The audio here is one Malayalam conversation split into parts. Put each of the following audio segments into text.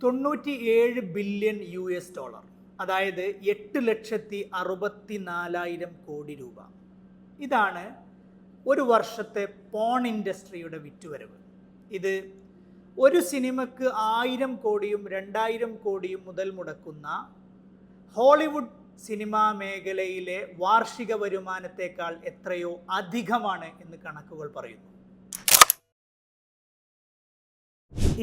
97 ബില്യൺ US, അതായത് 8,64,000 കോടി രൂപ. ഇതാണ് ഒരു വർഷത്തെ പോൺ ഇൻഡസ്ട്രിയുടെ വിറ്റുവരവ്. ഇത് ഒരു സിനിമയ്ക്ക് 1000 കോടിയും 2000 കോടിയും മുതൽ മുടക്കുന്ന ഹോളിവുഡ് സിനിമാ മേഖലയിലെ വാർഷിക വരുമാനത്തേക്കാൾ എത്രയോ അധികമാണ് എന്ന് കണക്കുകൾ പറയുന്നു.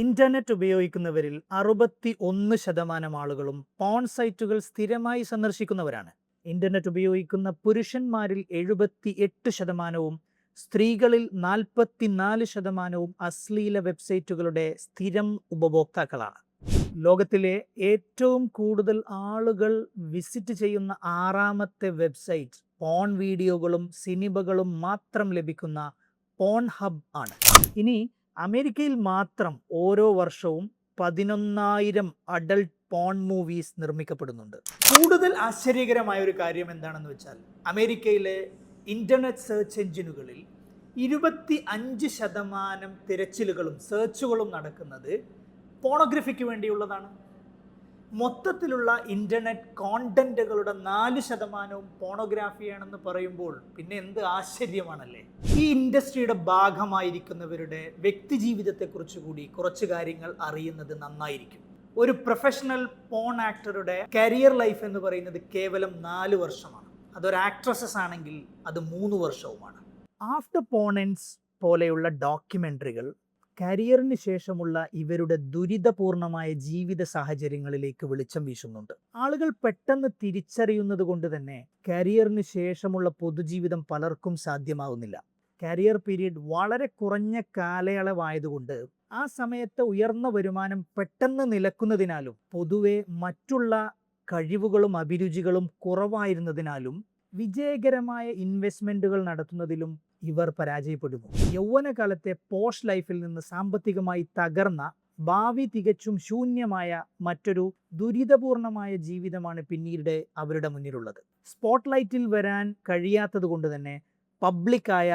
ഇന്റർനെറ്റ് ഉപയോഗിക്കുന്നവരിൽ 61% ആളുകളും പോൺ സൈറ്റുകൾ സ്ഥിരമായി സന്ദർശിക്കുന്നവരാണ്. ഇന്റർനെറ്റ് ഉപയോഗിക്കുന്ന പുരുഷന്മാരിൽ 78%, സ്ത്രീകളിൽ 44% അശ്ലീല വെബ്സൈറ്റുകളുടെ സ്ഥിരം ഉപഭോക്താക്കളാണ്. ലോകത്തിലെ ഏറ്റവും കൂടുതൽ ആളുകൾ വിസിറ്റ് ചെയ്യുന്ന 6ാമത്തെ വെബ്സൈറ്റ് പോൺ വീഡിയോകളും സിനിമകളും മാത്രം ലഭിക്കുന്ന പോൺ ഹബ് ആണ്. ഇനി അമേരിക്കയിൽ മാത്രം ഓരോ വർഷവും 11,000 അഡൾട്ട് പോൺ മൂവീസ് നിർമ്മിക്കപ്പെടുന്നുണ്ട്. കൂടുതൽ ആശ്ചര്യകരമായ ഒരു കാര്യം എന്താണെന്ന് വെച്ചാൽ, അമേരിക്കയിലെ ഇന്റർനെറ്റ് സെർച്ച് എഞ്ചിനുകളിൽ 25% തിരച്ചിലുകളും സെർച്ചുകളും നടക്കുന്നത് പോണോഗ്രഫിക്ക് വേണ്ടിയുള്ളതാണ്. മൊത്തത്തിലുള്ള ഇന്റർനെറ്റ് കോണ്ടന്റുകളുടെ 4% പോണോഗ്രാഫിയാണെന്ന് പറയുമ്പോൾ പിന്നെ എന്ത് ആശ്ചര്യമാണല്ലേ. ഈ ഇൻഡസ്ട്രിയുടെ ഭാഗമായിരിക്കുന്നവരുടെ വ്യക്തിജീവിതത്തെക്കുറിച്ച് കൂടി കുറച്ച് കാര്യങ്ങൾ അറിയുന്നത് നന്നായിരിക്കും. ഒരു പ്രൊഫഷണൽ പോൺ ആക്ടറുടെ കരിയർ ലൈഫ് എന്ന് പറയുന്നത് കേവലം 4 വർഷമാണ്. അതൊരു ആക്ട്രസസ് ആണെങ്കിൽ അത് 3 വർഷവുമാണ്. ആഫ്റ്റർ പോണൻസ് പോലെയുള്ള ഡോക്യുമെന്ററികൾ കരിയറിന് ശേഷമുള്ള ഇവരുടെ ദുരിതപൂർണമായ ജീവിത സാഹചര്യങ്ങളിലേക്ക് വെളിച്ചം വീശുന്നുണ്ട്. ആളുകൾ പെട്ടെന്ന് തിരിച്ചറിയുന്നത് കൊണ്ട് തന്നെ കരിയറിന് ശേഷമുള്ള പൊതുജീവിതം പലർക്കും സാധ്യമാവുന്നില്ല. കരിയർ പീരീഡ് വളരെ കുറഞ്ഞ കാലയളവായതുകൊണ്ട് ആ സമയത്ത് ഉയർന്ന വരുമാനം പെട്ടെന്ന് നിലക്കുന്നതിനാലും പൊതുവെ മറ്റുള്ള കഴിവുകളും അഭിരുചികളും കുറവായിരുന്നതിനാലും വിജയകരമായ ഇൻവെസ്റ്റ്മെന്റുകൾ നടത്തുന്നതിലും ഇവർ പരാജയപ്പെടുന്നു. യൗവനകാലത്തെ പോഷ് ലൈഫിൽ നിന്ന് സാമ്പത്തികമായി തകർന്ന, ഭാവി തികച്ചും ശൂന്യമായ മറ്റൊരു ദുരിതപൂർണമായ ജീവിതമാണ് പിന്നീട് അവരുടെ മുന്നിലുള്ളത്. സ്പോട്ട്ലൈറ്റിൽ വരാൻ കഴിയാത്തത് കൊണ്ട് തന്നെ പബ്ലിക്കായ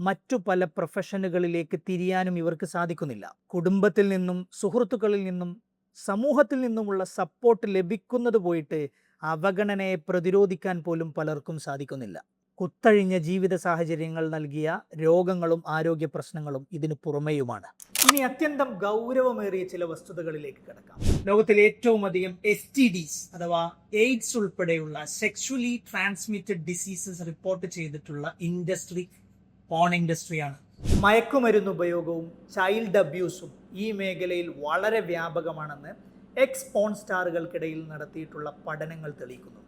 മറ്റു പല പ്രൊഫഷനുകളിലേക്ക് തിരിയാനും ഇവർക്ക് സാധിക്കുന്നില്ല. കുടുംബത്തിൽ നിന്നും സുഹൃത്തുക്കളിൽ നിന്നും സമൂഹത്തിൽ നിന്നുമുള്ള സപ്പോർട്ട് ലഭിക്കുന്നത് പോയിട്ട് അവഗണനയെ പ്രതിരോധിക്കാൻ പോലും പലർക്കും സാധിക്കുന്നില്ല. കുത്തഴിഞ്ഞ ജീവിത സാഹചര്യങ്ങൾ നൽകിയ രോഗങ്ങളും ആരോഗ്യ പ്രശ്നങ്ങളും ഇതിനു പുറമെയുമാണ്. ഇനി അത്യന്തം ഗൗരവമേറിയ ചില വസ്തുതകളിലേക്ക് കടക്കാം. ലോകത്തിലെ ഏറ്റവും അധികം STDs അഥവാ എയ്ഡ്സ് ഉൾപ്പെടെയുള്ള സെക്ഷുവലി ട്രാൻസ്മിറ്റഡ് ഡിസീസസ് റിപ്പോർട്ട് ചെയ്തിട്ടുള്ള ഇൻഡസ്ട്രി പോൺ ഇൻഡസ്ട്രിയാണ്. മയക്കുമരുന്ന് ഉപയോഗവും ചൈൽഡ് അബ്യൂസും ഈ മേഖലയിൽ വളരെ വ്യാപകമാണെന്ന് എക്സ് പോൺ സ്റ്റാറുകൾക്കിടയിൽ നടത്തിയിട്ടുള്ള പഠനങ്ങൾ തെളിയിക്കുന്നുണ്ട്.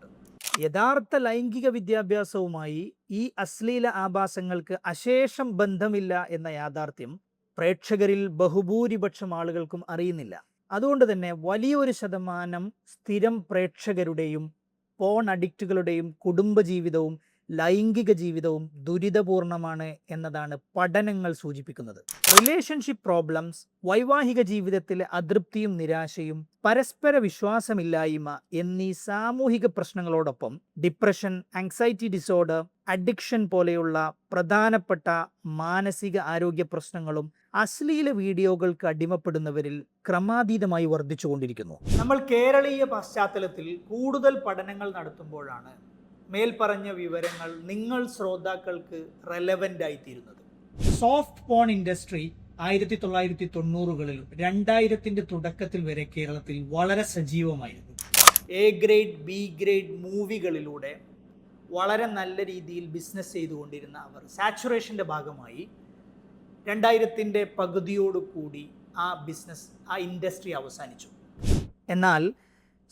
യഥാർത്ഥ ലൈംഗിക വിദ്യാഭ്യാസവുമായി ഈ അശ്ലീല ആഭാസങ്ങൾക്ക് അശേഷം ബന്ധമില്ല എന്ന യാഥാർത്ഥ്യം പ്രേക്ഷകരിൽ ബഹുഭൂരിപക്ഷം ആളുകൾക്കും അറിയുന്നില്ല. അതുകൊണ്ട് തന്നെ വലിയൊരു ശതമാനം സ്ഥിരം പ്രേക്ഷകരുടെയും പോൺ അഡിക്റ്റുകളുടെയും കുടുംബജീവിതവും ലൈംഗിക ജീവിതവും ദുരിതപൂർണമാണ് എന്നതാണ് പഠനങ്ങൾ സൂചിപ്പിക്കുന്നത്. റിലേഷൻഷിപ്പ് പ്രോബ്ലംസ്, വൈവാഹിക ജീവിതത്തിലെ അതൃപ്തിയും നിരാശയും, പരസ്പര വിശ്വാസമില്ലായ്മ എന്നീ സാമൂഹിക പ്രശ്നങ്ങളോടൊപ്പം ഡിപ്രഷൻ, ആങ്സൈറ്റി ഡിസോർഡർ, അഡിക്ഷൻ പോലെയുള്ള പ്രധാനപ്പെട്ട മാനസിക ആരോഗ്യ പ്രശ്നങ്ങളും അശ്ലീല വീഡിയോകൾക്ക് അടിമപ്പെടുന്നവരിൽ ക്രമാതീതമായി വർദ്ധിച്ചുകൊണ്ടിരിക്കുന്നു. നമ്മൾ കേരളീയ പശ്ചാത്തലത്തിൽ കൂടുതൽ പഠനങ്ങൾ നടത്തുമ്പോഴാണ് മേൽപ്പറഞ്ഞ വിവരങ്ങൾ നിങ്ങൾ ശ്രോതാക്കൾക്ക് റെലവൻ്റ് ആയിത്തീരുന്നത്. സോഫ്റ്റ് പോൺ ഇൻഡസ്ട്രി 1990കളിലും 2000ന്റെ തുടക്കത്തിൽ വരെ കേരളത്തിൽ വളരെ സജീവമായിരുന്നു. A ഗ്രേഡ് B ഗ്രേഡ് മൂവികളിലൂടെ വളരെ നല്ല രീതിയിൽ ബിസിനസ് ചെയ്തുകൊണ്ടിരുന്ന അവർ സാച്ചുറേഷൻ്റെ ഭാഗമായി 2000ന്റെ പകുതിയോടുകൂടി ആ ഇൻഡസ്ട്രി അവസാനിച്ചു. എന്നാൽ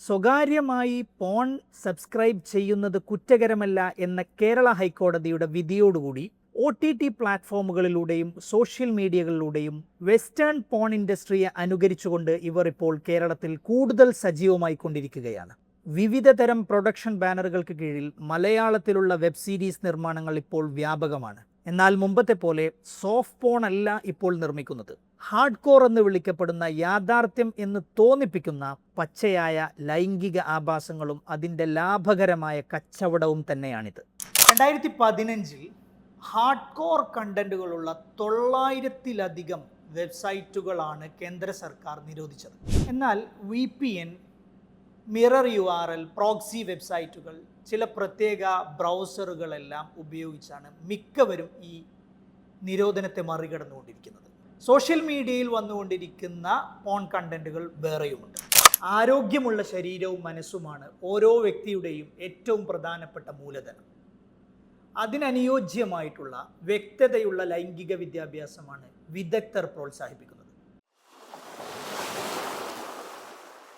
സ്വകാര്യമായി പോൺ സബ്സ്ക്രൈബ് ചെയ്യുന്നത് കുറ്റകരമല്ല എന്ന കേരള ഹൈക്കോടതിയുടെ വിധിയോടുകൂടി OTT പ്ലാറ്റ്ഫോമുകളിലൂടെയും സോഷ്യൽ മീഡിയകളിലൂടെയും വെസ്റ്റേൺ പോൺ ഇൻഡസ്ട്രിയെ അനുകരിച്ചുകൊണ്ട് ഇവർ ഇപ്പോൾ കേരളത്തിൽ കൂടുതൽ സജീവമായി കൊണ്ടിരിക്കുകയാണ്. വിവിധ തരം പ്രൊഡക്ഷൻ ബാനറുകൾക്ക് കീഴിൽ മലയാളത്തിലുള്ള വെബ് സീരീസ് നിർമ്മാണങ്ങൾ ഇപ്പോൾ വ്യാപകമാണ്. എന്നാൽ മുമ്പത്തെ പോലെ സോഫ്റ്റ് പോൺ അല്ല ഇപ്പോൾ നിർമ്മിക്കുന്നത്. ഹാർഡ് കോർ എന്ന് വിളിക്കപ്പെടുന്ന യാഥാർത്ഥ്യം എന്ന് തോന്നിപ്പിക്കുന്ന പച്ചയായ ലൈംഗിക ആഭാസങ്ങളും അതിൻ്റെ ലാഭകരമായ കച്ചവടവും തന്നെയാണിത്. 2015 ഹാർഡ് കോർ കണ്ടന്റുകളുള്ള 900-ലധികം വെബ്സൈറ്റുകളാണ് കേന്ദ്ര സർക്കാർ നിരോധിച്ചത്. എന്നാൽ VPN, മിറർ URL, പ്രോക്സി വെബ്സൈറ്റുകൾ, ചില പ്രത്യേക ബ്രൗസറുകളെല്ലാം ഉപയോഗിച്ചാണ് മിക്കവരും ഈ നിരോധനത്തെ മറികടന്നുകൊണ്ടിരിക്കുന്നത്. സോഷ്യൽ മീഡിയയിൽ വന്നുകൊണ്ടിരിക്കുന്ന പോൺ കണ്ടന്റുകൾ വേറെയുമുണ്ട്. ആരോഗ്യമുള്ള ശരീരവും മനസ്സുമാണ് ഓരോ വ്യക്തിയുടെയും ഏറ്റവും പ്രധാനപ്പെട്ട മൂലധനം. അതിനനുയോജ്യമായിട്ടുള്ള വ്യക്തതയുള്ള ലൈംഗിക വിദ്യാഭ്യാസമാണ് വിദഗ്ധർ പ്രോത്സാഹിപ്പിക്കുന്നത്.